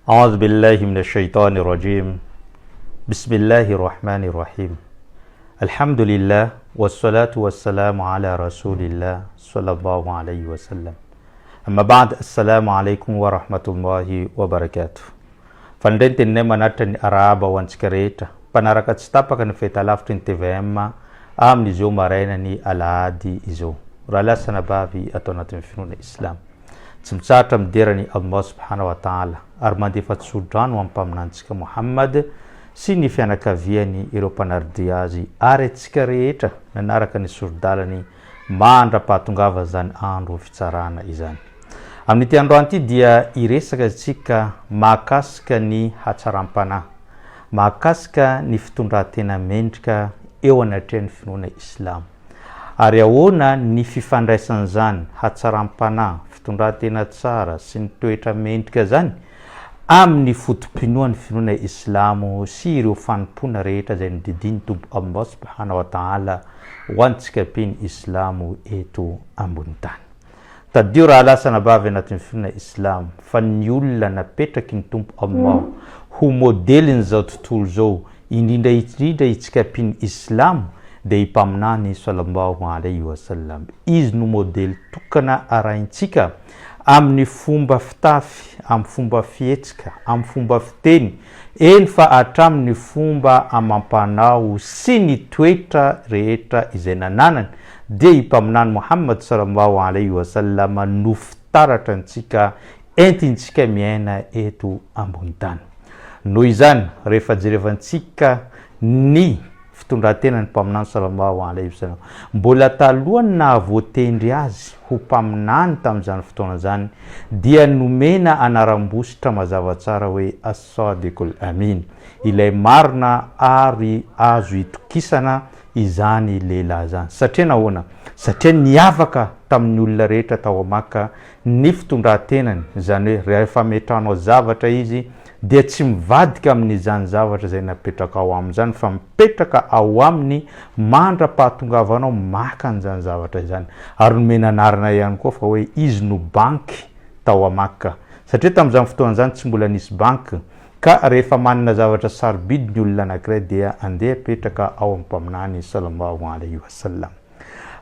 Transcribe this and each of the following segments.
أعوذ بالله من الشيطان الرجيم بسم الله الرحمن الرحيم الحمد لله والصلاة والسلام على رسول الله صلى الله عليه وسلم أما بعد السلام عليكم ورحمة الله وبركاته فندنت النما نتن أرابا وانسكريتا panaraka tsy tapaka ny fahitalavitry ny TVM amin'ny zao maraina ny alahady izao raha lasana bavy atao anatin'ny finoana islam tsy mitsahatra miderany Allah subhanahu wa ta'ala ary mandefa tsodrano ampaminantsika Muhammad sy ny fianakaviany ireo mpanardia azy ary atsika rehetra nanaraka ny sordalany mandra-pahatongava zany andro fitsarana izany. Amin'ity androany ity dia iresaka tsika mahakasika ny Hatsarampanahy, mahakasika ny fitondratena mendrika eo anatrehan'ny finoana islam ary ahoana ny fifandraisana zany Hatsarampanahy, fitondratena tsara sy ny toetra mendrika zany amin'ny fotompinoan'ny finoana islamo sy ireo fanompona rehetra zay nodidiny tompo Allah subhanahu wa ta'ala ho antsika piny islamo eto ambony tany. Tadio raha lasana bavy anatin'ny finoana islam fa ny olona napetraky ny tompo Allah ho modelin zao tontolo zao indrindra itsika piny islam dia ipaminany sallallahu alaihi wasallam. Izy no modely tokana araintsika amin'ny fomba fitafy, amin'ny fomba fietsika, amin'ny fomba fiteny, eny fa hatramin'ny fomba amampanao sy ny toetra rehetra izay nananany dia ipaminany Muhammad sallallahu alaihi wasallam no fitaratra antsika entintsika miaina eto ambony tany. Noho izany rehefa jerevantsika ny fitondratena ny mpaminany sallallahu alaihi wasallam mbola talohany nahavoatendry azy ho mpaminany tamin'izany fotoana zany dia nomena anaram-bositra mazava tsara hoe as-sadiqul amin, ilay marina ary azo itokisana izany lehilahy zany. Satria nahoana? Satria niavaka tamin'ny olona rehetra tao Maka ny fitondrantenany, zany hoe rehefa metranao zavatra izy dia tsy mivadika amin'izany zavatra zay napetraka ao amin'izany fa mipetraka ao aminy mandra-pahatongavanao maka an'izany zavatra izany ary nomena anarana ihany koa fa hoe izy no banky tao Maka. Satria tamin'izany fotoana zany tsy mbola nisy banky ka rehefa manana zavatra sarobidy ny olona anankiray dia andeha petraka ao amin'ny mpaminany sallallahu alaihi wasallam.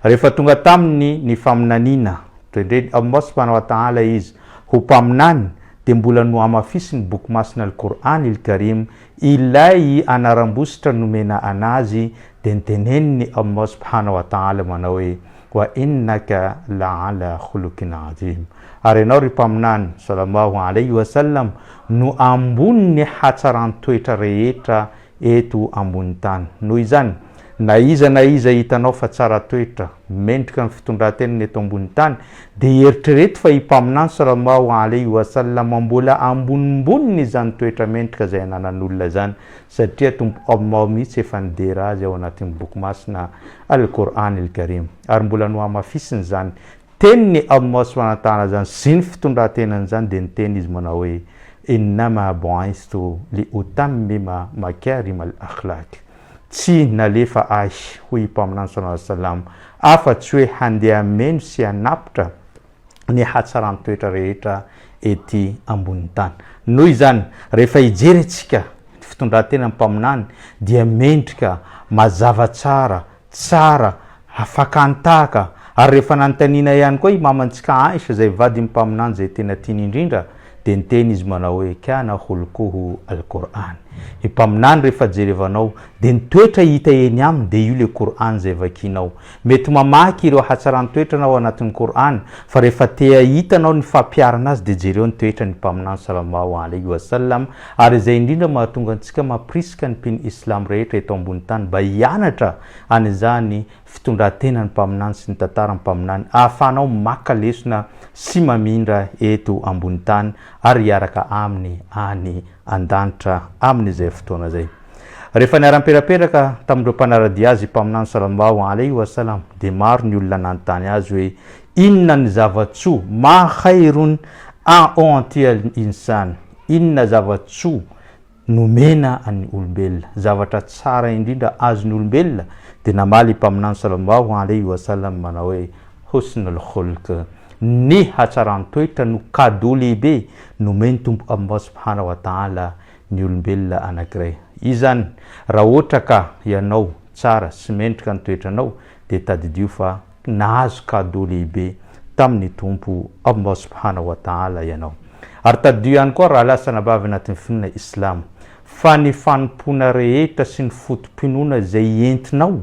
Rehefa tonga taminy ny faminanina toindreny Allah subhanahu wa ta'ala izy ho mpaminany dia mbola no amafisiny boky masina al-Qur'an il-Karim ilay anaram-bositra nomena anazy dia niteneniny Allah subhanahu wa ta'ala manao hoe wa innaka la'ala khuluqin azim, ary ianao ry mpaminany sallallahu alaihi wasallam no ambony hatsaran-toetra rehetra eto ambony tany. Noho izany na iza hitanao fa tsara toetra mendrika ny fitondrantenany eto ambony tany dia eritrereto fa ipaminany sallallahu alaihi wasallam mbola ambonimboniny izany toetra mendrika zay ananan'olona zany, satria tompo Allah mihitsy efa nidera azy ao anatin'ny boky masina al-Qur'an il-Karim ary mbola no amafisiny zany teniny Allah subhanahu wa ta'ala zany sy ny fitondrantenany zany dia niteny izy manao hoe innama bu'istu li utammima makarim al-akhlaq, tsy nalefa ahy ho ipaminany sallallahu alaihi wasallam afa-tsy hoe handeha meno sy hanapitra ny hatsaran-toetra rehetra ety ambony tany. Noho izany rehefa hijery antsika fitondratena mpaminany dia mendrika mazava tsara, tsara, afakantaka ary rehefa nanontaniana ihany koa imamantsika Aisha zay vady mpaminany zay tena tiany indrindra dia niteny izy manao hoe kana khulquhu al-Qur'an, ipaminany rehefa jerevanao dia ny toetra hita eny aminy dia io le Qur'an zay vakinao. Mety mamaky ireo hatsaran-toetra nao anatin'ny Qur'an fa rehefa te hitanao ny fampiarana azy dia jereo ny toetra ny mpaminany sallallahu alaihi wasallam ary izay indrindra mahatonga antsika mampirisika ny mpiny islam rehetra eto ambony tany mba hianatra an'izany fitondrantenany mpaminany sy ny tantara mpaminany ahafahanao maka lesona sy mamindra eto ambony tany ary hiaraka aminy any andanitra amin'izay fotoana zay. Rehefa niaram-peraperaka tamin'ireo mpanaradia azy mpaminany sallallahu alaihi wasallam dia maro ny olona nanontany azy hoe inona ny zavatsoa ma khairun a'ti al-insan, inona zavatsoa nomena an'ny olombelona, zavatra tsara indrindra azon'ny olombelona dia namaly mpaminany sallallahu alaihi wasallam manao hoe husnul khulq, ny hatsaran-toetra no cadeau lehibe nomeny tompo Allah subhanahu wa ta'ala ny olombelona anankiray. Izany raha ohatra ka ianao tsara sy mendrika ny toetranao dia tadidio fa nahazo cadeau lehibe tamin'ny tompo Allah subhanahu wa ta'ala ianao. Ary tadidio ihany koa raha lasana bavy anatin'ny finoana Islam fa ny fanompona rehetra sy ny fotom-pinoana izay entinao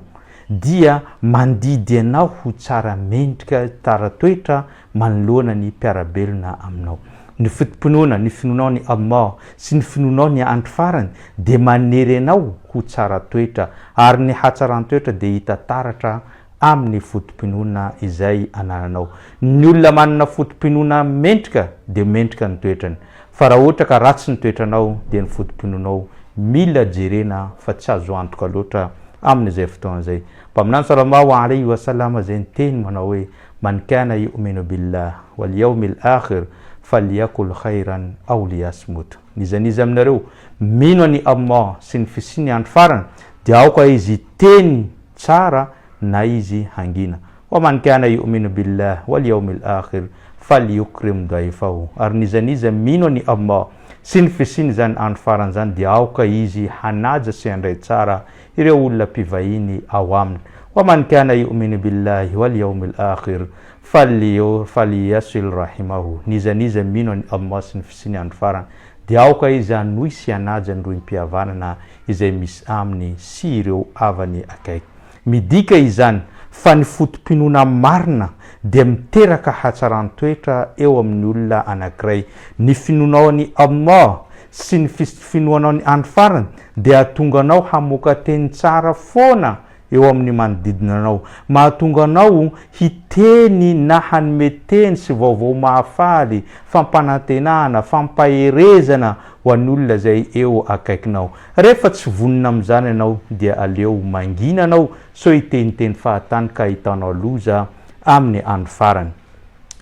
dia mandidy anao ho tsara mendrika tsara toetra manoloana ny mpiarabelona aminao. Ny fotom-pinoana, ny finoanao ny Allah sy ny finoanao ny andro farany dia manery anao ho tsara toetra, ary ny hatsaran-toetra dia hita taratra amin'ny fotom-pinoana izay anananao. Ny olona manana fotom-pinoana mendrika dia mendrika ny toetrany, fa raha ohatra ka ratsy ny toetranao dia ny fotom-pinoanao mila jerena fa tsy azo antoka loatra amin'izay fotoana izay. Mpaminany sallallahu alayhi wa sallam izay niteny manao hoe man kana yu'minu billah wal yawmil akhir falyakul khairan aw liyasmut. Nizaniza aminareo mino any Allah sy ny fisiny andro farany dia aoka izy teny tsara na izy hangina. Wa man kana yu'minu billah wal yawmil akhir falyukrim daifahu. Ary nizaniza mino any Allah sy ny fisiny zany andro farany zany dia aoka izy hanaja sy handray tsara ireo olona mpivahiny ao aminy. Wa man kana yu'minu billahi wal yawmil akhir falyasil rahimahu. Nizaniza mino any Allah sy ny fisiny andro farany dia aoka izy hanohy sy hanaja ny roim-pihavanana izay misy aminy sy ireo avany akaiky. Midika izany fa ny fotom-pinoana marina dia miteraka hatsaran-toetra eo amin'ny olona anankiray. Ny finoanao ny Allah sy ny finoanao ny andro farany dia ahatonga anao hamoaka teny tsara foana eo amin'ny manodidina anao, mahatonga anao hiteny na hanome teny sy vaovao mahafaly, fampanantenana, fampaherezana ho an'ny olona izay eo akaikinao. Rehefa tsy vonina amin'izany ianao dia aleo mangina anao so hiteniteny fahatany ka hitanao loza amin'ny andro farany.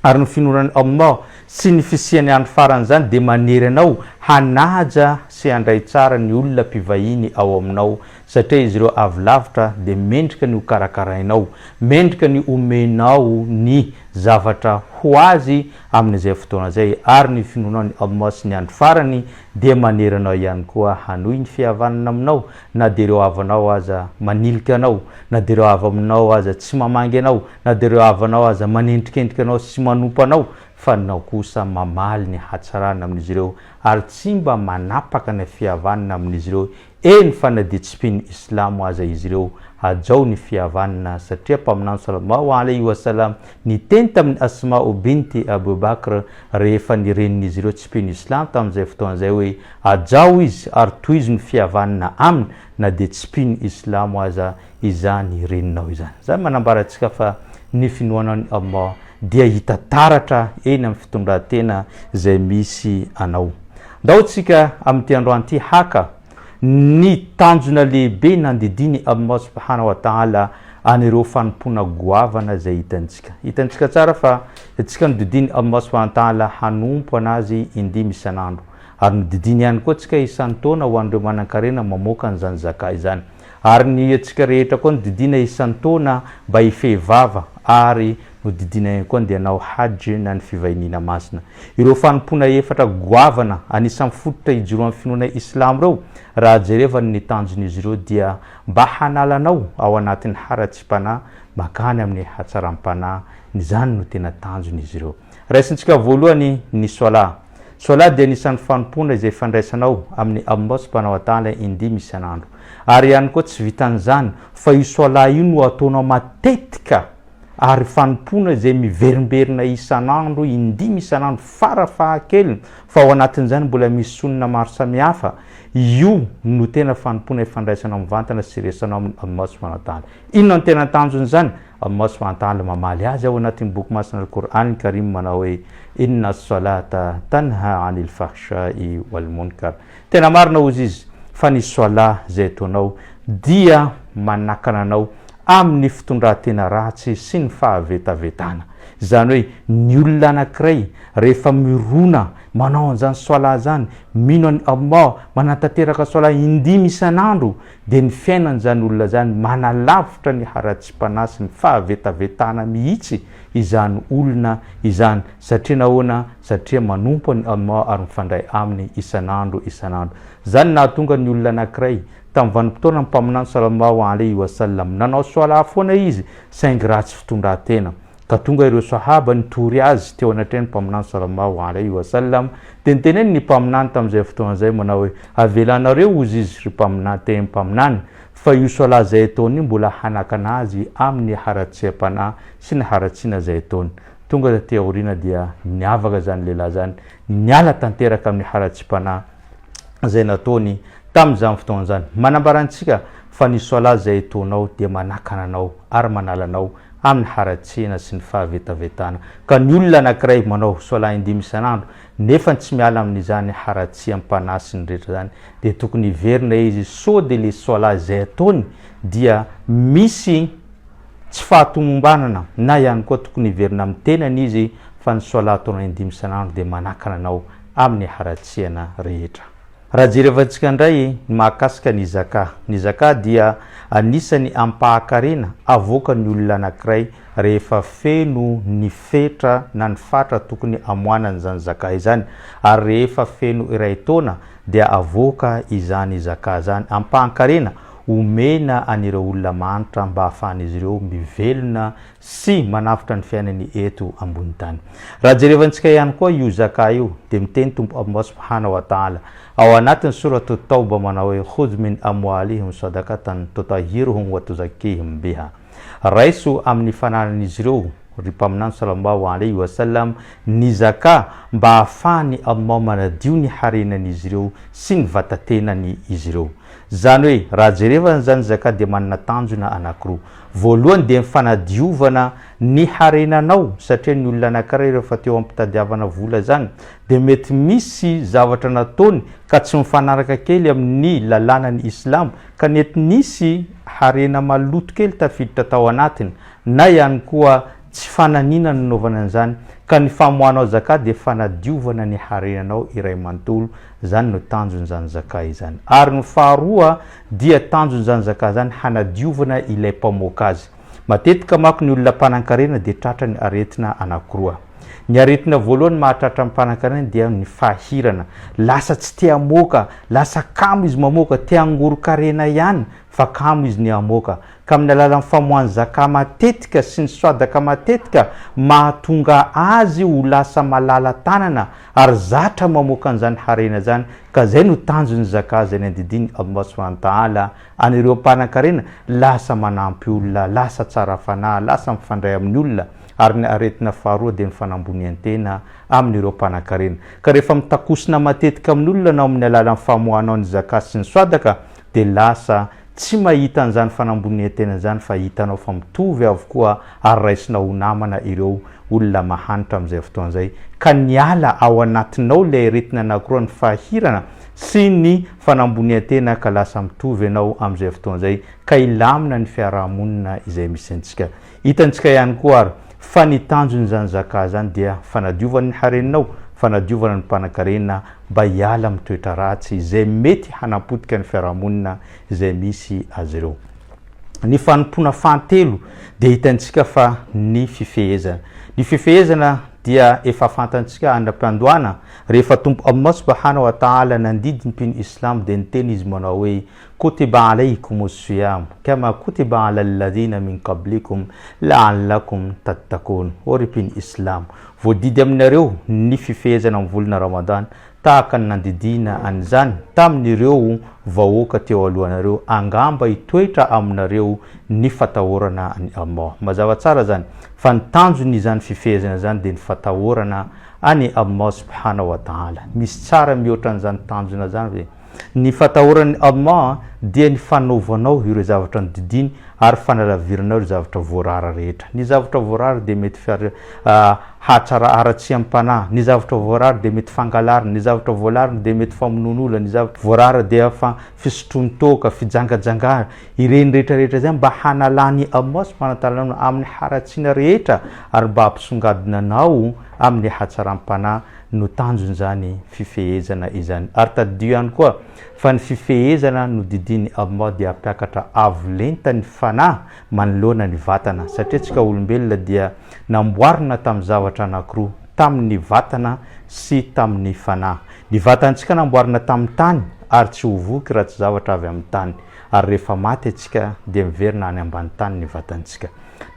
Ary ny finoanan'ny Allah sy ny fisiany andro farany zany dia manery anao hanaja sy handray tsara ny olona mpivahiny ao aminao, satria izy ireo avy lavitra dia mendrika ny ho karakarainao, mendrika ny omenao ny zavatra ho azy amin'izay fotoana izay. Ary ny finoanao ny Allah sy ny andro farany dia manery anao ihany koa hanohy ny fihavanana aminao, na dia ireo avanao aza manilika anao, na dia ireo avy aminao aza tsy mamangy anao, na dia ireo avanao aza manendrikendrika anao sy manompo anao, fa nao kosa mamaly ny hatsarana amin'izy ireo ary tsy mba manapaka ny fihavanana amin'izy ireo. Eny fa na dia tsy mpino Islamo aza izy ireo hajao ny fihavanana, satria mpaminany sallallahu alayhi wa sallam niteny tamin'ny Asma'u binti Abu Bakr rehefa nirenin'izy ireo tsy mpino Islam tamin'izay fotoana izay hoe hajao izy ary tohizo ny fihavanana aminy na dia tsy mpino Islamo aza izany reninao izany. Zany manambaratsika fa ny finoanao ny Allah dia hita taratra eny amin'ny fitondran-tena izay misy anao. Ndaotsika amin'ity androany ity haka ny tanjona lehibe nandidiny Allah subhanahu wa ta'ala anireo fanompona goavana izay hitantsika tsara fa tsika nodidiny Allah subhanahu wa ta'ala hanompo anazy indimy isan'andro, ary nodidiny ihany koa tsika isan'ny taona ho an'ireo manan-karena mamoaka an'izany zaka izany, ary ny atsika rehetra koa nodidina isan'ny taona mba hifehivava, ary nodidina ihany koa dia hanao hajy na ny fivahinina masina. Ireo fanompona efatra goavana anisan'ny fototra hijoroan'ny finoana Islam reo raha jereva ny tanjon'izy ireo dia mba hanalanao ao anatin'ny haratsym-panahy makany amin'ny Hatsarampanahy. Izany no tena tanjon'izy ireo. Raisintsika voalohany ny sola dia anisan'ny fanompona izay fandraisanao amin'ny Allah subhanahu wa ta'ala indimy isan'andro, ary ihany koa tsy vitan'izany fa io sola io no ataonao matetika ary fanompona izay miverimberina isan'andro indimy isan'andro farafahakeliny, fa ao anatin'izany mbola misy sonina maro samihafa. Io no tena fanompona ifandraisanao mivantana sy resanao amin'ny Allah subhanahu wa ta'ala. Inona no tena tanjon'izany? Allah subhanahu wa ta'ala mamaly azy ao anatin'ny boky masina al-Qur'an Karim manao hoe inna as-salata tanha anil fahsha'i wal munkar. Tena marina ozy izy fa ny sola izay ataonao dia manakana anao amin'ny fitondran-tena ratsy sy ny fahavetavetana. zany hoe ny olona anankiray rehefa mirona manao an'izany soala zany mino any Allah manantanteraka soala indimy isan'andro dia ny fiainany zany olona zany manalavitra ny haratsym-panahy sy ny fahavetavetana mihitsy izany olona izany satria nahoana satria manompo ny Allah ary mifandray aminy isan'andro zany nahatonga ny olona anankiray tamin'ny vanim-potoana ny mpaminany sallallahu alaihi wasallam nanao soala foana izy saingy ratsy fitondran-tena ka tonga ireo sahaba nitory azy teo anatrehany mpaminany sallallahu alaihi wasallam dia niteneny ny mpaminany tamin'izay fotoana zay manao hoe avelanareo ozy izy ry mpaminany teny mpaminany fa io soala zay ataony mbola hanakana azy amin'ny haratsiam-panahy sy ny haratsiana zay ataony tonga taty aoriana dia niavaka zany lehilahy zany niala tanteraka amin'ny haratsiam-panahy zay nataony tamin'izany fotoana zany manambarantsika fa ny soala zay ataonao dia manakana anao ary manalanao amin'ny haratsiana sy ny fahavetavetana ka ny olona anankiray manao soala indimy isan'andro nefa tsy miala amin'izany haratsiam-panahy sy ny rehetra zany dia tokony verina izy so dia le soala zay ataony dia misy tsy fahatomombanana na ihany koa tokony verina amin'ny tenany izy fa ny soala ataona indimy isan'andro dia manakana anao amin'ny haratsiana rehetra. Raha jerevantsika indray mahakasika ny zaka dia anisany ampahakarena avoaka ny olona anankiray rehefa feno ny fetra na ny fatra tokony amoanany zany zaka izany ary rehefa feno iray taona dia avoaka izany zaka zany ampahakarena omena anireo olona manitra mba ahafahan'izy ireo mivelona sy manafitra ny fiainany eto ambony tany. Raha jerevantsika ihany koa io zaka io dia miteny tompo Allah subhanahu wa ta'ala ao anatin'ny surat at-tauba manao hoe khudh min amwalihim sadaqatan tutahhiruhum wa tuzakkihim biha raiso amin'ny fananan'izy ireo ry mpaminany sallallahu alaihi wasallam ny zaka mba ahafahany Allah manadio ny harenan'izy ireo sy ny vatatenany izy ireo. Zany hoe raha jerevana zany zaka dia manana tanjona anankiroa. Voalohany dia mifanadiovana ny harenanao satria ny olona anankiray rehefa teo ampitadiavana vola zany dia mety misy zavatra nataony ka tsy mifanaraka kely amin'ny lalànany Islam ka nety nisy harena maloto kely tafiditra tao anatiny na ihany koa tsy fananina ny naovana an'izany ka ny famoanao zaka dia fanadiovana ny harenanao iray manontolo zany no tanjon'izany zaka izany ary ny faharoa dia tanjon'izany zaka zany hanadiovana ilay mpamoaka azy. Matetika manko ny olona mpanankarena dia tratra ny aretina anankiroa. Ny aretina voalohany mahatratra mpanankarena dia ny fahirana lasa tsy tia moka lasa kamo izy mamoaka tia angorokarena ihany fa kamo izy ny amoaka ka amin'ny alalan'ny famoahany zaka matetika sy ny soadaka matetika mahatonga azy ho lasa malala tanana ary zatra mamoaka an'izany harena zany ka zay no tanjony zaka zay nandidiny Allah subhanahu wa ta'ala anireo mpanankarena lasa manampy olona lasa tsara fanahy lasa mifandray amin'ny olona ary ny aretina faharoa dia ny fanambonian-tena amin'ireo mpanankarena ka rehefa mitakosina matetika amin'ny olona na amin'ny alalan'ny famoahanao ny zaka sy ny soadaka dia lasa tsy mahita an'izany fanambonian-tena zany fa hitanao fa mitovy avokoa ary raisinao ho namana ireo olona mahanitra amin'izay fotoana zay ka niala ao anatinao ilay aretina anankiroa ny fahirana sy ny fanambonian-tena ka lasa mitovy ianao amin'izay fotoana zay ka ilamina ny fiarahamonina izay misy antsika. Hitantsika ihany koa ary fa ny tanjon'izany zaka zany dia fanadiovana ny harenanao fanadiovana ny mpanankarena mba hiala amin'ny toetra ratsy izay mety hanapotika ny fiarahamonina izay misy azy ireo. Ny fanompona fahatelo dia hitantsika fa ny fifehezana. Ny fifehezana dia efa fantantsika andram-piandohana rehefa tompo Allah subhanahu wa ta'ala nandidy ny mpino Islam dia niteny izy manao hoe kutiba alaykumus siyam kama kutiba ala alladhina min qablikum la'allakum tattaqun. O ry mpino Islam, voadidy aminareo ny fifehezana amin'ny volana Ramadan tahaka ny nandidina an'izany tamin'ireo vahoaka teo alohanareo angamba hitoetra aminareo ny fatahorana any Allah. Mazava tsara zany fa ny tanjony izany fifehezana zany dia ny fatahorana any Allah subhanahu wa ta'ala. Misy tsara mihoatra an'izany tanjona zany hoe ny fatahoran'ny Allah dia ny fanaovanao ireo zavatra ny didiny ary fanalaviranao ireo zavatra voarara rehetra. Ny zavatra voarara dia mety hatsara aratsiam-panahy, ny zavatra voarara dia mety fangalarina, ny zavatra voalarina dia mety famonon'olona, ny zavatra voarara dia fisotronotoka, fijangajangana, ireny rehetrarehetra zay mba hanalany Allah subhanahu wa ta'ala amin'ny haratsiana rehetra ary mba hampisongadina anao amin'ny hatsaram-panahy no tanjony zany fifehezana izany. Ary tadidio ihany koa fa ny fifehezana no didiny Allah dia ampiakatra avolenta ny fanahy manoloana ny vatana, satria tsika olombelona dia namboarina tamin'ny zavatra anankiroa, tamin'ny vatana sy tamin'ny fanahy. Ny vatantsika namboarina tamin'ny tany ary tsy hovoky raha tsy zavatra avy amin'ny tany, ary rehefa maty atsika dia miverina any ambany tany ny vatantsika.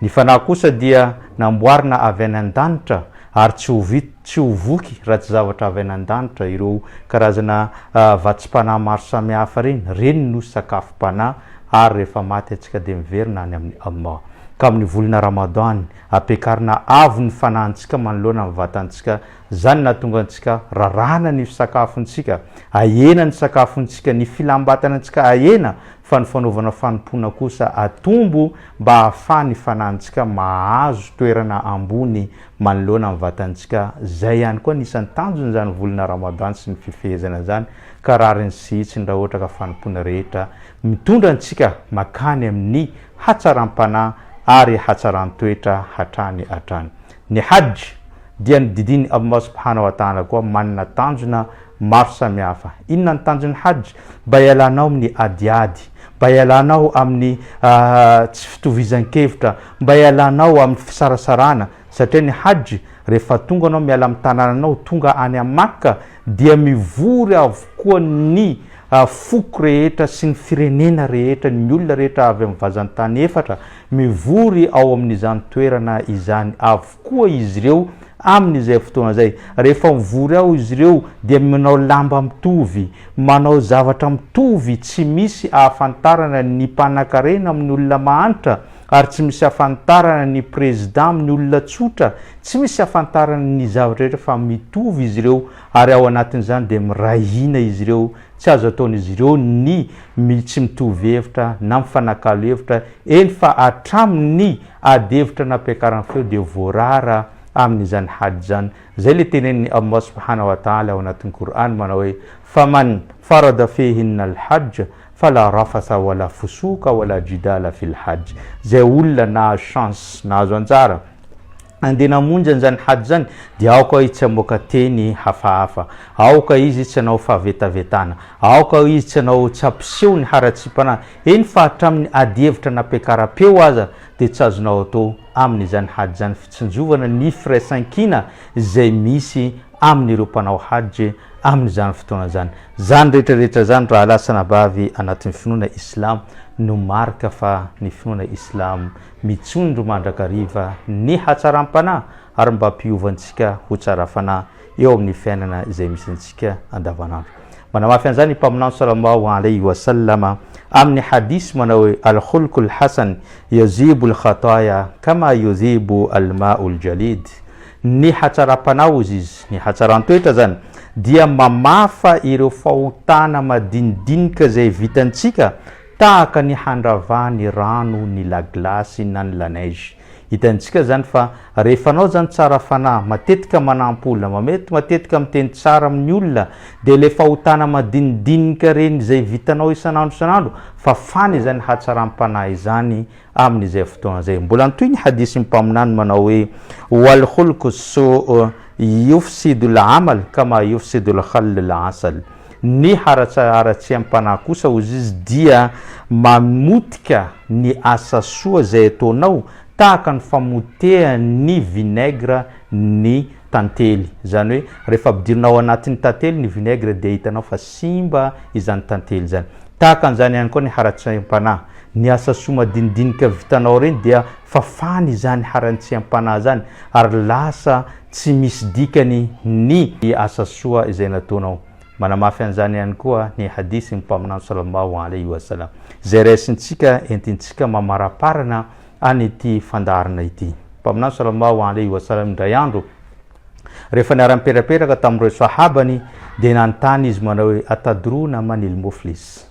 Ny fanahy kosa dia namboarina avy any an-danitra ary tsy hovoky raha tsy zavatra avy any an-danitra. Ireo karazana vatsim-panahy maro samihafa reny no sakafom-panahy ary rehefa maty atsika dia miverina any amin'ny Allah. Ka amin'ny volana Ramadan ampiakarina avo ny fanahintsika manoloana amin'ny vatantsika, zany nahatonga antsika rarana ny sakafontsika, ahena ny sakafontsika, ny filambatanantsika ahena, fa ny fanaovana fanompona kosa atombo mba ahafahany fanahintsika mahazo toerana ambony manoloana amin'ny vatantsika. Zay ihany koa nisan'ny tanjony zany volana Ramadan sy ny fifehezana zany, ka rariny sihitsiny raha ohatra ka fanompona rehetra mitondra antsika makany amin'ny hatsaram-panahy ary hatsaran-toetra hatrany hatrany. Ny hajj dia ny didiny Allah subhanahu wa ta'ala koa manana tanjona maro samihafa. Inona ny tanjony hajj? Mba ialanao amin'ny adiady, mba ialanao amin'ny tsy fitovizan-kevitra, mba ialanao amin'ny fisarasarana, satria ny hajj rehefa tonga anao miala amin'ny tanànanao tonga any Makka dia mivory avokoa ny foko rehetra sy ny firenena rehetra, ny olona rehetra avy amin'ny vazan-tany efatra mivory ao amin'izany toerana izany avokoa izy ireo amin'izay fotoana zay. Rehefa mivory ao izy ireo dia manao lamba mitovy, manao zavatra mitovy, tsy misy ahafantarana ny mpanan-karena amin'ny olona mahantra ary tsy misy ahafantarana ny président amin'ny olona tsotra, tsy misy ahafantarana ny zavatra rehetra fa mitovy izy ireo ary ao anatin'izany dia mirahina izy ireo. Tsy azo ataon'izy ireo ny tsy mitovy hevitra na mifanakalo hevitra, eny fa hatramin'ny ady hevitra nampiakarana feo dia voarara amin'izany hajj zany. Zay le tenen'ny Allah subhanahu wa ta'ala ao anatin'ny Qur'an manao hoe faman farada fihinna al-hajj fala rafatha wala fusuka wala jidala fil hajj. Zay olona na chance nahazo anjara andeha namonjy an'izany hajj zany dia aoka izy tsy hamoaka teny hafahafa, aoka izy tsy hanao fahavetavetana, aoka izy tsy hanao tsy hampiseho ny haratsipanahy, eny fa hatramin'ny ady hevitra nampiakaram-peo aza dia tsy azonao atao amin'izany hajj zany, fitsinjovana ny firaisan-kina zay misy amin'ireo mpanao hajj amin'izany fotoana zany. Zany rehetrarehetra zany raha lasana bavy anatin'ny finoana Islam no marika fa ny finoana Islam mitsondro mandrakariva ny hatsaram-panahy ary mba hampiovantsika ho tsara fanahy eo amin'ny fiainana izay misy antsika andavanandro. Manamafy an'izany mpaminany sallallahu alayhi wa sallama amin'ny hadisy manao hoe al-khulqu al-hasan yazibu al-khataya kama yuzibu al-ma'u al-jalid. Ny hatsaram-panahy izy, ny hatsaran-toetra zany dia mamafa ireo fahotana madinidinika zay vitantsika tahaka ny handrava ny rano, ny laglasy na ny laneige. Hitantsika zany fa rehefa anao zany tsara fanahy, matetika manampy olona, matetika miteny tsara amin'ny olona, dia le fahotana madinidinika reny zay vitanao isanandro fa fany zany hatsaram-panahy zany amin'izay fotoana zay. Mbola antoy ny hadisy mpaminany manao hoe wal khulqu su yufsidu al-amal kama yufsidu al-khall al-asal. Ny haratsiam-panahy kosa izy dia mamotika ny asa soa zay ataonao tahaka ny famotehany vinaigre ny tantely. Zany hoe rehefa ampidirinao anatin'ny tantely ny vinaigre dia hitanao fa simba izany tantely zany. Tahaka an'izany ihany koa ny haratsiam-panahy, ny asa soa madinidinika vitanao reny dia fafany izany haratsiam-panahy zany ary lasa tsy misy dikany ny asa soa izay nataonao. Manamafy an'izany ihany koa ny hadisy mpaminany sallallahu alayhi wa sallam zay raisintsika entintsika mamaraparana an'ity fandaharana ity. Mpaminany sallallahu alayhi wa sallam indray andro rehefa niara-miperaperaka tamin'ireo sahabany dia nanontany izy manao hoe atadrona manil muflis,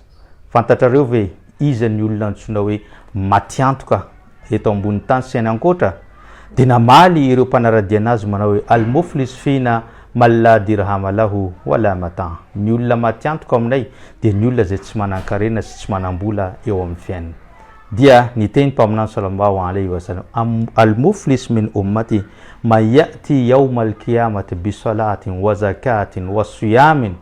fantatrareo ve iza ny olona antsoina hoe matiantoka eto ambony tany sy any ankoatra? Dia namaly ireo mpanaradiana azy manao hoe al muflis fina malla dirhama lahu wala mata, ny olona matiantoka aminay dia ny olona zay tsy manan-karena sy tsy manam-bola eo amin'ny fiainana. Dia niteny mpaminany sallallahu alayhi wa sallam, al muflis min ummati man ya'ti yawma al-qiyamati bi salatin wa zakatin wa siyamin,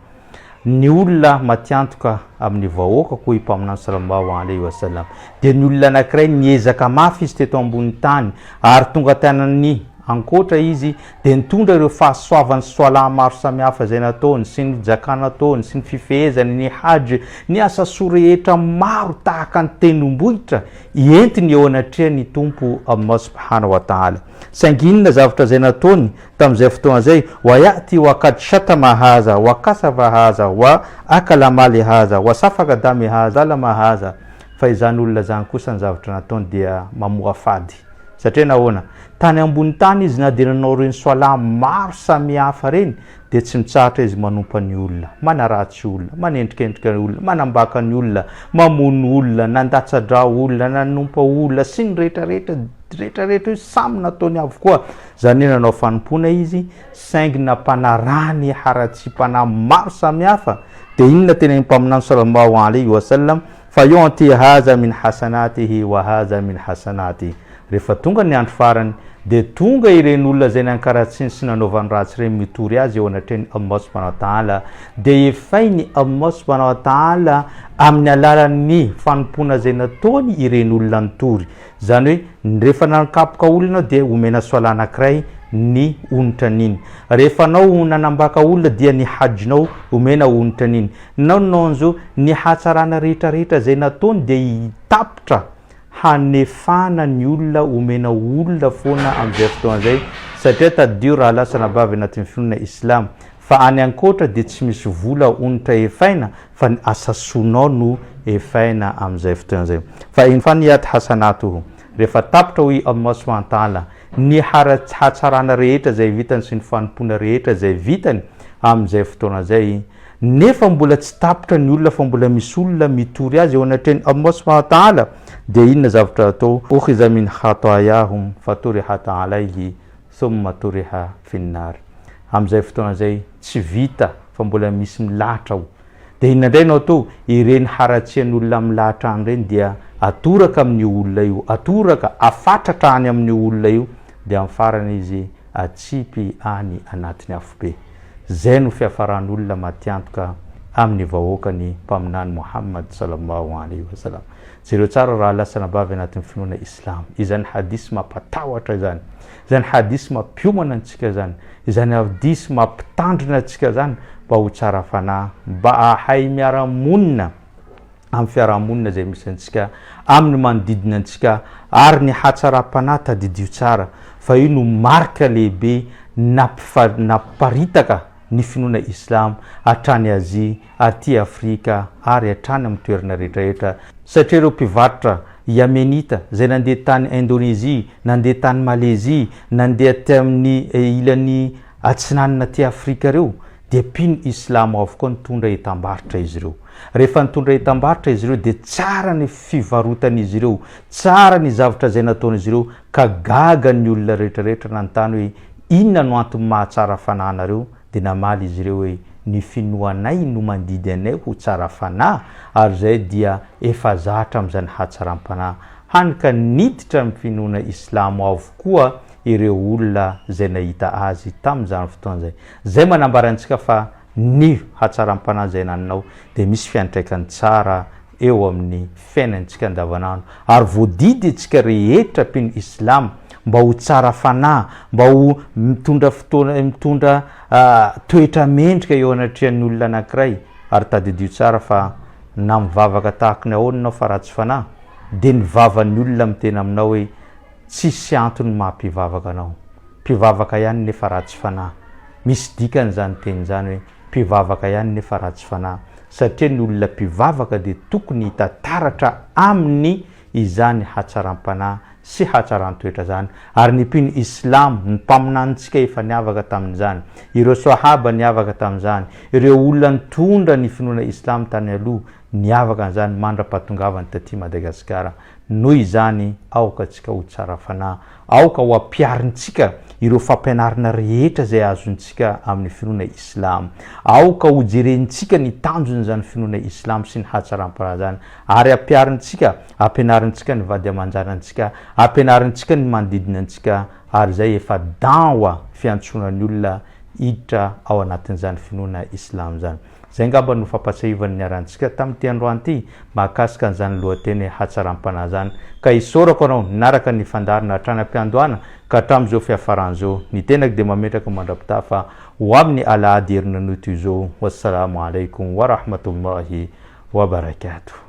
ny olona matiantoka amin'ny vahoakako i mpaminany sallallahu alayhi wa sallam dia ny olona anankiray niezaka mafy izy teto ambony tany ary tonga tanany ankoatra izy dia nitondra ireo fahasoavany soala maro samihafa zay nataony sy ny zakana nataony sy ny fifehezany, ny hajy, ny asa soa rehetra maro tahaka ny tenombohitra entiny eo anatria ny tompo Allah subhanahu wa ta'ala. Saingy inona zavatra zay nataony tamin'izay fotoana zay? Wa ya'ti wa kad shatama haza wa kasava haza wa akala mali haza wa safaka dami haza lama haza, fa izany olona zany kosa ny zavatra nataony dia mamoa fady. Satria nahoana? Tany ambony tany izy na dia nanao reny soala maro samihafa reny dia tsy mitsahatra izy manompa ny olona, manaratsy olona, manendrikendrika ny olona, manambaka ny olona, mamono olona, nandatsadra olona, nanompa olona sy ny rehetrarehetra io samy nataony avokoa. Zany hoe nanao fanompona izy saingy nampanarany haratsipana maro samihafa. Dia inona tena mpaminany sallallahu alayhi wa sallam, fa yu'ti haza min hasanatihi wa haza min hasanati. Rehefa tonga ny andro farany dia tonga ireny olona zay nankaratsiny sy nanaovany ratsy reny mitory azy eo anatreny Allah subhanahu wa ta'ala, dia efainy Allah subhanahu wa ta'ala amin'ny alalan'ny fanompona zay nataony ireny olona nitory. Zany hoe rehefa nankapoka olona dia omena soala anankiray ny onitra niny, rehefa nao nanambaka olona dia ny hajinao omena onitra niny, nanonzo ny hatsarana rehetrarehetra zay nataony dia hitapitra hanefana ny olona omena olona foana amin'izay fotoana zay. Satria tadio raha lasa nabavy anatin'ny finoana islam fa any ankoatra dia tsy misy vola onitra efaina fa ny asa soanao no efaina amin'izay fotoana zay. Fa in faniyat hasanatuhu, rehefa tapitra hoy Allah subhanahu wa ta'ala ny hatsarana rehetra zay vitany sy ny fanompona rehetra zay vitany amin'izay fotoana zay, nefa mbola tsy tapitra ny olona fa mbola misy olona mitory azy eo anatreny Allah subhanahu wa ta'ala, dia inona zavatra atao? Ukhiza min khatayahum faturihat alayhi thumma turiha finnar. Amin'izay fotoana zay tsy vita fa mbola misy milahatra. Dia inona indray no atao? Ireny haratsian'olona milahatra any reny dia atoraka amin'ny olona io, atoraka afatratra any amin'ny olona io, dia amin'ny farany izy atsipy any anatiny afobe. Zay no fiafaran'olona matiantoka amin'ny vahoakany mpaminany Muhammad sallallahu alayhi wa sallam. Zero tsara raha lasa nabavy anatin'ny finoana islam, izany hadisy mampatahotra zany, izany hadisy mampiomana antsika zany, izany hadisy mampitandrina antsika zany mba ho tsara fanahy, mba ahay miara-monina amin'ny fiarahamonina zay misy antsika, amin'ny manodidina antsika, ary ny hatsaram-panahy tadidio tsara. Fa io no marika lehibe namparitaka ny finoana islam hatrany Azia, aty Afrika ary hatrany amin'ny toerana rehetrarehetra. Satria ireo mpivarotra Yamenita zay nandeha tany Indonésia, nandeha tany Malaisie, nandeha tamin'ny ilan'ny atsinanana ty Afrika reo, dia mpino islam avokoa nitondra etam-barotra izy ireo. Rehefa nitondra etam-barotra izy ireo dia tsara ny fivarotan'izy ireo, tsara ny zavatra zay nataon'izy ireo, ka gaga ny olona rehetrarehetra nanontany hoe inona no antony mahatsara fanahinareo? Dia namaly izy ireo hoe ny finoanay no mandidy anay ho tsara fanahy, ary zay dia efa zatra amin'izany hatsaram-panahy. Hany ka niditra amin'ny finoana islam avokoa ireo olona zay nahita azy tamin'izany fotoana zay. Zay manambara antsika fa ny hatsaram-panahy zay naninao dia misy fiantraikany tsara eo amin'ny fiainantsika andavanandro, ary voadidy antsika rehetra mpino islam mba ho tsara fanahy, mba ho mitondra fotoana, mitondra toetra mendrika eo anatrian'ny olona anankiray. Ary tadidio tsara fa na mivavaka tahaka ny ahoananao fa ratsy fanahy, dia ny vavan'ny olona mitena aminao hoe tsisy antony mampivavaka anao, mpivavaka ihany nefa ratsy fanahy. Misy dikany zany teny zany hoe mpivavaka ihany nefa ratsy fanahy, satria ny olona mpivavaka dia tokony hitataratra amin'ny izany hatsaram-panahy sy hatsaran-toetra zany ary ny mpino islam ny mpaminantsika efa niavaka tamin'izany ireo sahaba niavaka tamin'izany ireo olona nitondra ny finoana islam tany aloha niavaka an'izany mandra-patongavany taty Madagasikara noho izany aoka atsika ho tsara fanahy aoka ho ampiarintsika ireo fampianarana rehetra zay azontsika amin'ny finoana islam aoka ho jerentsika ny tanjon'izany finoana islam sy ny hatsaram-panahy zany ary ampiarintsika ampianarintsika ny vady aman-janantsika ampianarintsika ny manodidina antsika ary zay efa dawa fiantsonan'ny olona hiditra ao anatin'izany finoana islam zany zay ngamba no fampatsiahivan'ny arantsika tamin'ity androany ity mahakasika an'izany lohateny hatsaram-panahy zany ka isorako anao naraka ny fandarina hatrany am-piandohana ka hatramin'izao fiafaran'izao ny tenako dia mametraka mandrapita fa ho amin'ny alahady herinanoto izao wassalamu alaikum wa rahmatullahi wa barakatuh